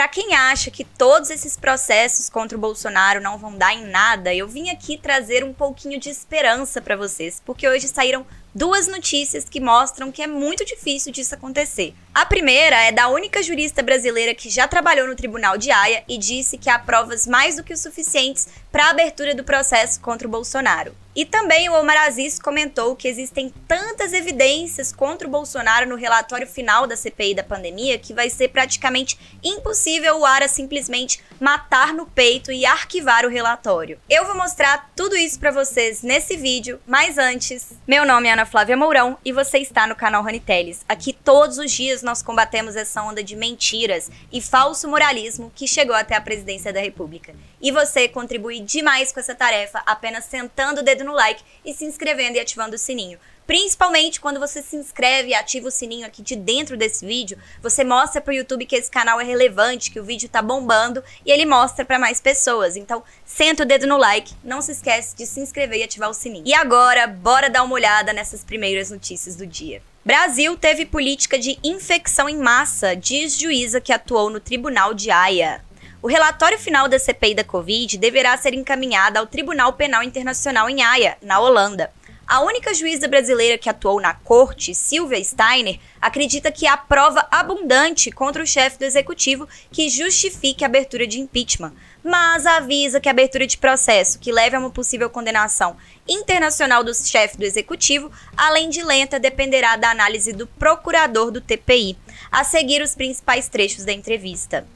Para quem acha que todos esses processos contra o Bolsonaro não vão dar em nada, eu vim aqui trazer um pouquinho de esperança para vocês, porque hoje saíram duas notícias que mostram que é muito difícil disso acontecer. A primeira é da única jurista brasileira que já trabalhou no Tribunal de Haia e disse que há provas mais do que o suficientes para a abertura do processo contra o Bolsonaro. E também o Omar Aziz comentou que existem tantas evidências contra o Bolsonaro no relatório final da CPI da pandemia que vai ser praticamente impossível o Ara simplesmente matar no peito e arquivar o relatório. Eu vou mostrar tudo isso para vocês nesse vídeo, mas antes, meu nome é Ana Flávia Mourão e você está no canal Rani Telles. Aqui todos os dias nós combatemos essa onda de mentiras e falso moralismo que chegou até a presidência da República. E você contribui demais com essa tarefa apenas sentando o dedo no like e se inscrevendo e ativando o sininho. Principalmente quando você se inscreve e ativa o sininho aqui de dentro desse vídeo, você mostra pro YouTube que esse canal é relevante, que o vídeo tá bombando e ele mostra para mais pessoas. Então, senta o dedo no like, não se esquece de se inscrever e ativar o sininho. E agora, bora dar uma olhada nessas primeiras notícias do dia. Brasil teve política de infecção em massa, diz juíza que atuou no Tribunal de Haia. O relatório final da CPI da Covid deverá ser encaminhado ao Tribunal Penal Internacional em Haia, na Holanda. A única juíza brasileira que atuou na corte, Silvia Steiner, acredita que há prova abundante contra o chefe do executivo que justifique a abertura de impeachment, mas avisa que a abertura de processo que leve a uma possível condenação internacional do chefe do executivo, além de lenta, dependerá da análise do procurador do TPI. A seguir, os principais trechos da entrevista.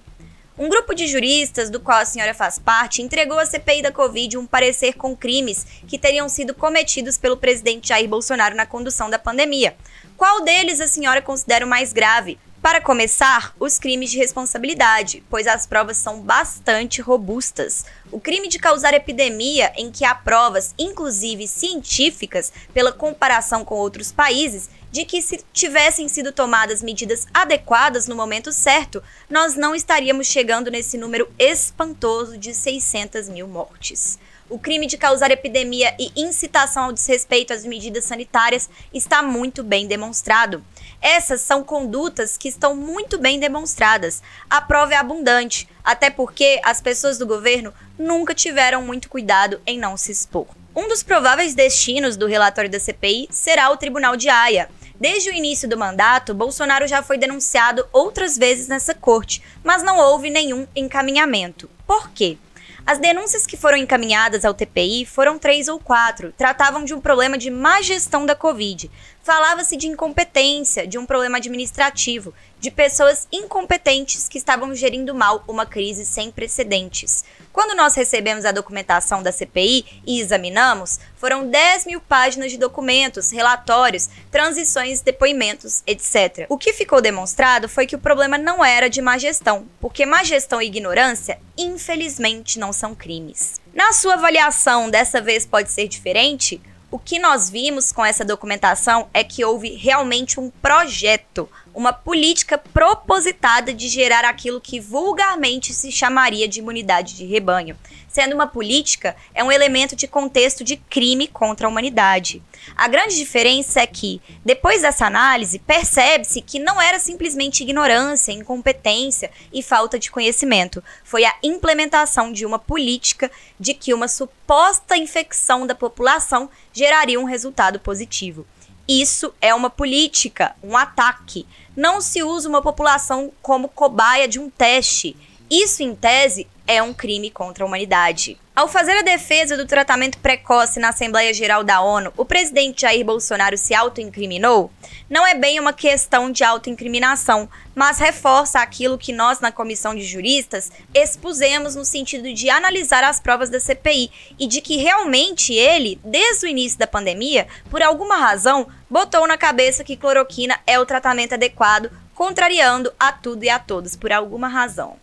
Um grupo de juristas, do qual a senhora faz parte, entregou à CPI da Covid um parecer com crimes que teriam sido cometidos pelo presidente Jair Bolsonaro na condução da pandemia. Qual deles a senhora considera o mais grave? Para começar, os crimes de responsabilidade, pois as provas são bastante robustas. O crime de causar epidemia, em que há provas, inclusive científicas, pela comparação com outros países, de que se tivessem sido tomadas medidas adequadas no momento certo, nós não estaríamos chegando nesse número espantoso de 600 mil mortes. O crime de causar epidemia e incitação ao desrespeito às medidas sanitárias está muito bem demonstrado. Essas são condutas que estão muito bem demonstradas. A prova é abundante, até porque as pessoas do governo nunca tiveram muito cuidado em não se expor. Um dos prováveis destinos do relatório da CPI será o Tribunal de Haia. Desde o início do mandato, Bolsonaro já foi denunciado outras vezes nessa corte, mas não houve nenhum encaminhamento. Por quê? As denúncias que foram encaminhadas ao TPI foram 3 ou 4, tratavam de um problema de má gestão da Covid. Falava-se de incompetência, de um problema administrativo, de pessoas incompetentes que estavam gerindo mal uma crise sem precedentes. Quando nós recebemos a documentação da CPI e examinamos, foram 10 mil páginas de documentos, relatórios, transições, depoimentos, etc. O que ficou demonstrado foi que o problema não era de má gestão, porque má gestão e ignorância, infelizmente, não são crimes. Na sua avaliação, dessa vez pode ser diferente? O que nós vimos com essa documentação é que houve realmente um projeto, uma política propositada de gerar aquilo que vulgarmente se chamaria de imunidade de rebanho. Sendo uma política, é um elemento de contexto de crime contra a humanidade. A grande diferença é que, depois dessa análise, percebe-se que não era simplesmente ignorância, incompetência e falta de conhecimento. Foi a implementação de uma política de que uma suposta infecção da população geraria um resultado positivo. Isso é uma política, um ataque. Não se usa uma população como cobaia de um teste. Isso, em tese, é um crime contra a humanidade. Ao fazer a defesa do tratamento precoce na Assembleia Geral da ONU, o presidente Jair Bolsonaro se autoincriminou? Não é bem uma questão de autoincriminação, mas reforça aquilo que nós, na comissão de juristas, expusemos no sentido de analisar as provas da CPI e de que realmente ele, desde o início da pandemia, por alguma razão, botou na cabeça que cloroquina é o tratamento adequado, contrariando a tudo e a todos por alguma razão.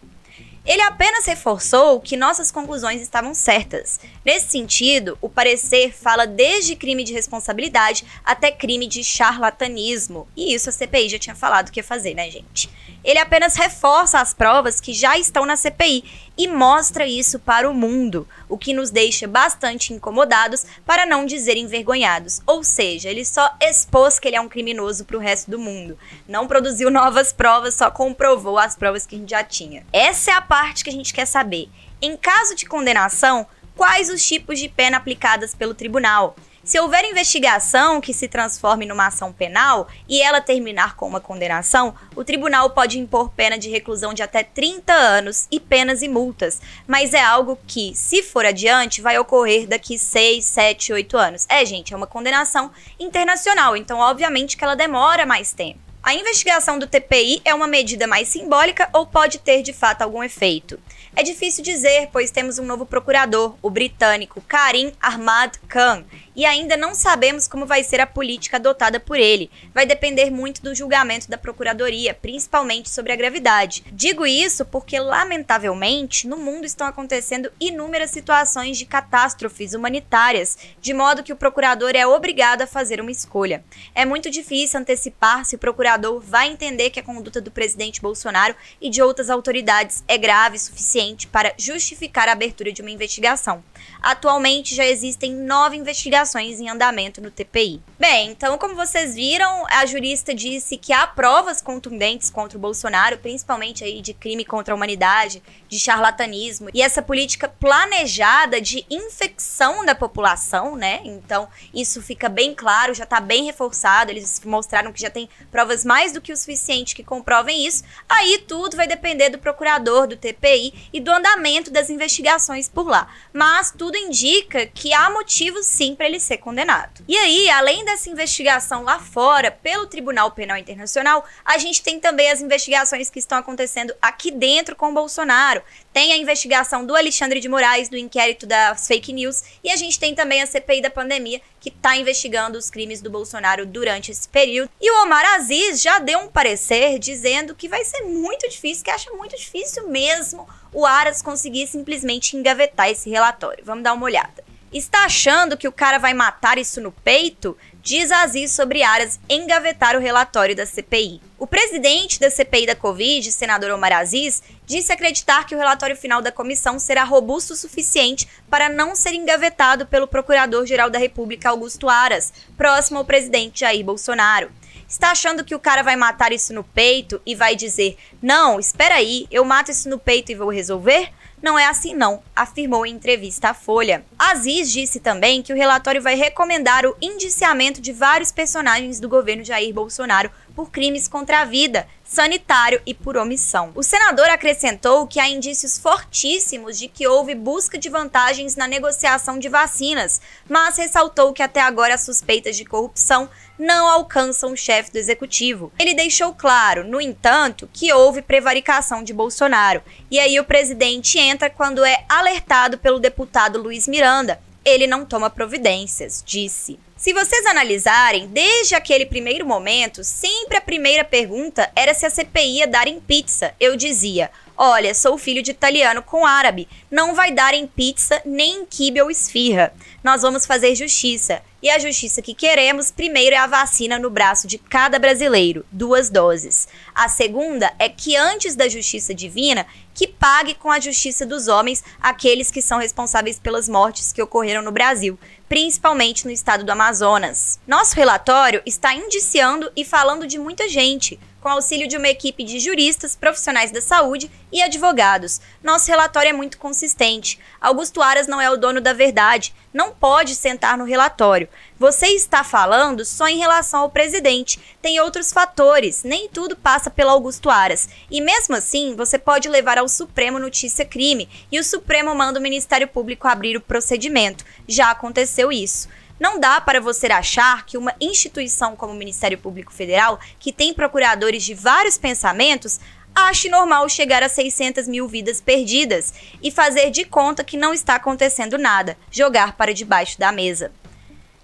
Ele apenas reforçou que nossas conclusões estavam certas. Nesse sentido, o parecer fala desde crime de responsabilidade até crime de charlatanismo. E isso a CPI já tinha falado que ia fazer, né, gente? Ele apenas reforça as provas que já estão na CPI e mostra isso para o mundo, o que nos deixa bastante incomodados, para não dizer envergonhados. Ou seja, ele só expôs que ele é um criminoso para o resto do mundo. Não produziu novas provas, só comprovou as provas que a gente já tinha. Essa é a parte que a gente quer saber. Em caso de condenação, quais os tipos de pena aplicadas pelo tribunal? Se houver investigação que se transforme numa ação penal e ela terminar com uma condenação, o tribunal pode impor pena de reclusão de até 30 anos e penas e multas. Mas é algo que, se for adiante, vai ocorrer daqui 6, 7, 8 anos. Gente, é uma condenação internacional, então obviamente que ela demora mais tempo. A investigação do TPI é uma medida mais simbólica ou pode ter de fato algum efeito? É difícil dizer, pois temos um novo procurador, o britânico Karim Ahmad Khan, e ainda não sabemos como vai ser a política adotada por ele. Vai depender muito do julgamento da Procuradoria, principalmente sobre a gravidade. Digo isso porque, lamentavelmente, no mundo estão acontecendo inúmeras situações de catástrofes humanitárias, de modo que o procurador é obrigado a fazer uma escolha. É muito difícil antecipar se o procurador vai entender que a conduta do presidente Bolsonaro e de outras autoridades é grave o suficiente para justificar a abertura de uma investigação. Atualmente já existem 9 investigações em andamento no TPI. Bem, então como vocês viram, a jurista disse que há provas contundentes contra o Bolsonaro, principalmente aí de crime contra a humanidade, de charlatanismo e essa política planejada de infecção da população, né? Então isso fica bem claro, já tá bem reforçado, eles mostraram que já tem provas mais do que o suficiente que comprovem isso. Aí tudo vai depender do procurador do TPI e do andamento das investigações por lá. Mas tudo indica que há motivos sim para ele ser condenado. E aí, além dessa investigação lá fora, pelo Tribunal Penal Internacional, a gente tem também as investigações que estão acontecendo aqui dentro com o Bolsonaro. Tem a investigação do Alexandre de Moraes, do inquérito das fake news, e a gente tem também a CPI da pandemia, que está investigando os crimes do Bolsonaro durante esse período. E o Omar Aziz já deu um parecer dizendo que vai ser muito difícil, que acha muito difícil mesmo o Aras conseguir simplesmente engavetar esse relatório. Vamos dar uma olhada. Está achando que o cara vai matar isso no peito? Diz Aziz sobre Aras engavetar o relatório da CPI. O presidente da CPI da Covid, senador Omar Aziz, disse acreditar que o relatório final da comissão será robusto o suficiente para não ser engavetado pelo Procurador-Geral da República, Augusto Aras, próximo ao presidente Jair Bolsonaro. Está achando que o cara vai matar isso no peito e vai dizer: não, espera aí, eu mato isso no peito e vou resolver? Não é assim não, afirmou em entrevista à Folha. Aziz disse também que o relatório vai recomendar o indiciamento de vários personagens do governo Jair Bolsonaro por crimes contra a vida, sanitário e por omissão. O senador acrescentou que há indícios fortíssimos de que houve busca de vantagens na negociação de vacinas, mas ressaltou que até agora as suspeitas de corrupção não alcançam o chefe do executivo. Ele deixou claro, no entanto, que houve prevaricação de Bolsonaro. E aí o presidente entra quando é alertado pelo deputado Luiz Miranda. Ele não toma providências, disse. Se vocês analisarem, desde aquele primeiro momento, sempre a primeira pergunta era se a CPI ia dar em pizza. Eu dizia: olha, sou filho de italiano com árabe, não vai dar em pizza nem em quibe ou esfirra. Nós vamos fazer justiça. E a justiça que queremos, primeiro, é a vacina no braço de cada brasileiro, 2 doses. A segunda é que antes da justiça divina, que pague com a justiça dos homens aqueles que são responsáveis pelas mortes que ocorreram no Brasil, principalmente no estado do Amazonas. Nosso relatório está indiciando e falando de muita gente, com auxílio de uma equipe de juristas, profissionais da saúde e advogados. Nosso relatório é muito consistente. Augusto Aras não é o dono da verdade, não pode sentar no relatório. Você está falando só em relação ao presidente. Tem outros fatores, nem tudo passa pelo Augusto Aras. E mesmo assim, você pode levar ao Supremo notícia crime, e o Supremo manda o Ministério Público abrir o procedimento. Já aconteceu isso. Não dá para você achar que uma instituição como o Ministério Público Federal, que tem procuradores de vários pensamentos, ache normal chegar a 600 mil vidas perdidas e fazer de conta que não está acontecendo nada, jogar para debaixo da mesa.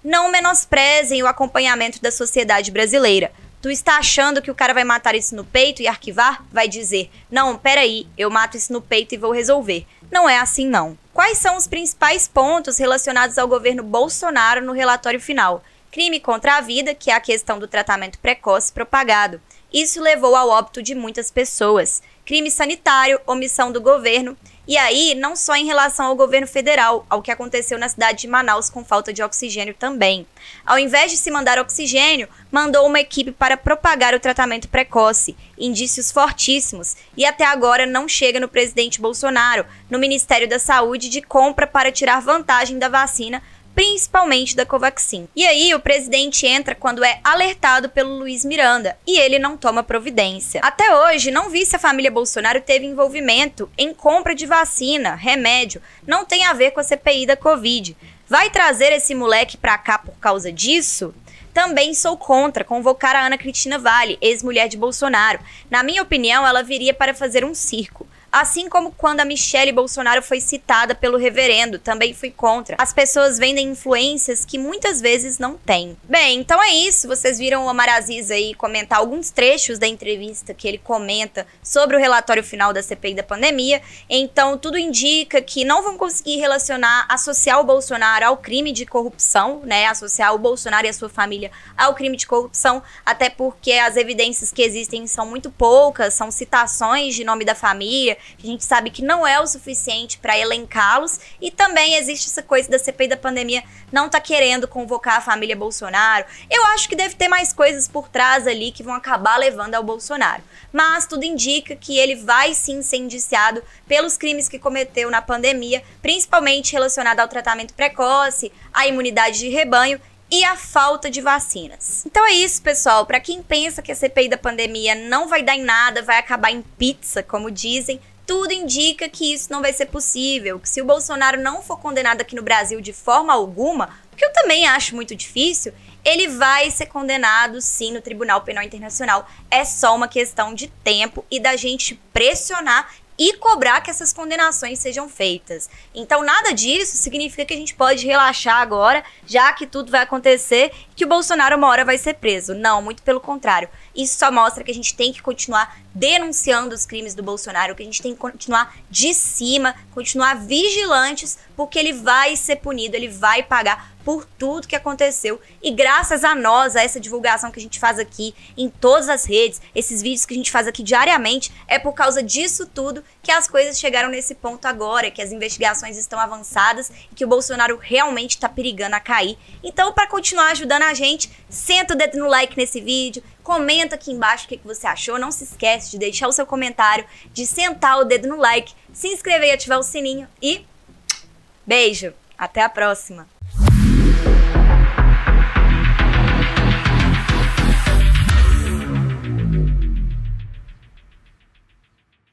Não menosprezem o acompanhamento da sociedade brasileira. Tu está achando que o cara vai matar isso no peito e arquivar? Vai dizer, não, peraí, eu mato isso no peito e vou resolver. Não é assim não. Quais são os principais pontos relacionados ao governo Bolsonaro no relatório final? Crime contra a vida, que é a questão do tratamento precoce propagado. Isso levou ao óbito de muitas pessoas. Crime sanitário, omissão do governo. E aí, não só em relação ao governo federal, ao que aconteceu na cidade de Manaus com falta de oxigênio também. Ao invés de se mandar oxigênio, mandou uma equipe para propagar o tratamento precoce. Indícios fortíssimos. E até agora não chega no presidente Bolsonaro, no Ministério da Saúde, de compra para tirar vantagem da vacina, principalmente da Covaxin. E aí o presidente entra quando é alertado pelo Luiz Miranda e ele não toma providência. Até hoje não vi se a família Bolsonaro teve envolvimento em compra de vacina, remédio, não tem a ver com a CPI da Covid. Vai trazer esse moleque pra cá por causa disso? Também sou contra convocar a Ana Cristina Vale, ex-mulher de Bolsonaro. Na minha opinião, ela viria para fazer um circo. Assim como quando a Michelle Bolsonaro foi citada pelo reverendo, também fui contra. As pessoas vendem influências que muitas vezes não têm. Bem, então é isso. Vocês viram o Omar Aziz aí comentar alguns trechos da entrevista que ele comenta sobre o relatório final da CPI da pandemia. Então, tudo indica que não vão conseguir associar o Bolsonaro ao crime de corrupção, né? Associar o Bolsonaro e a sua família ao crime de corrupção, até porque as evidências que existem são muito poucas, são citações de nome da família, a gente sabe que não é o suficiente para elencá-los, e também existe essa coisa da CPI da pandemia não tá querendo convocar a família Bolsonaro. Eu acho que deve ter mais coisas por trás ali que vão acabar levando ao Bolsonaro. Mas tudo indica que ele vai sim ser indiciado pelos crimes que cometeu na pandemia, principalmente relacionado ao tratamento precoce, à imunidade de rebanho e a falta de vacinas. Então é isso, pessoal. Para quem pensa que a CPI da pandemia não vai dar em nada, vai acabar em pizza, como dizem, tudo indica que isso não vai ser possível, que se o Bolsonaro não for condenado aqui no Brasil de forma alguma, o que eu também acho muito difícil, ele vai ser condenado sim no Tribunal Penal Internacional. É só uma questão de tempo e da gente pressionar e cobrar que essas condenações sejam feitas. Então nada disso significa que a gente pode relaxar agora, já que tudo vai acontecer e que o Bolsonaro uma hora vai ser preso. Não, muito pelo contrário. Isso só mostra que a gente tem que continuar denunciando os crimes do Bolsonaro, que a gente tem que continuar de cima, continuar vigilantes, porque ele vai ser punido, ele vai pagar por tudo que aconteceu. E graças a nós, a essa divulgação que a gente faz aqui em todas as redes, esses vídeos que a gente faz aqui diariamente, é por causa disso tudo que as coisas chegaram nesse ponto agora, que as investigações estão avançadas e que o Bolsonaro realmente está perigando a cair. Então, para continuar ajudando a gente, senta o dedo no like nesse vídeo, comenta aqui embaixo o que você achou, não se esquece de deixar o seu comentário, de sentar o dedo no like, se inscrever e ativar o sininho e beijo, até a próxima!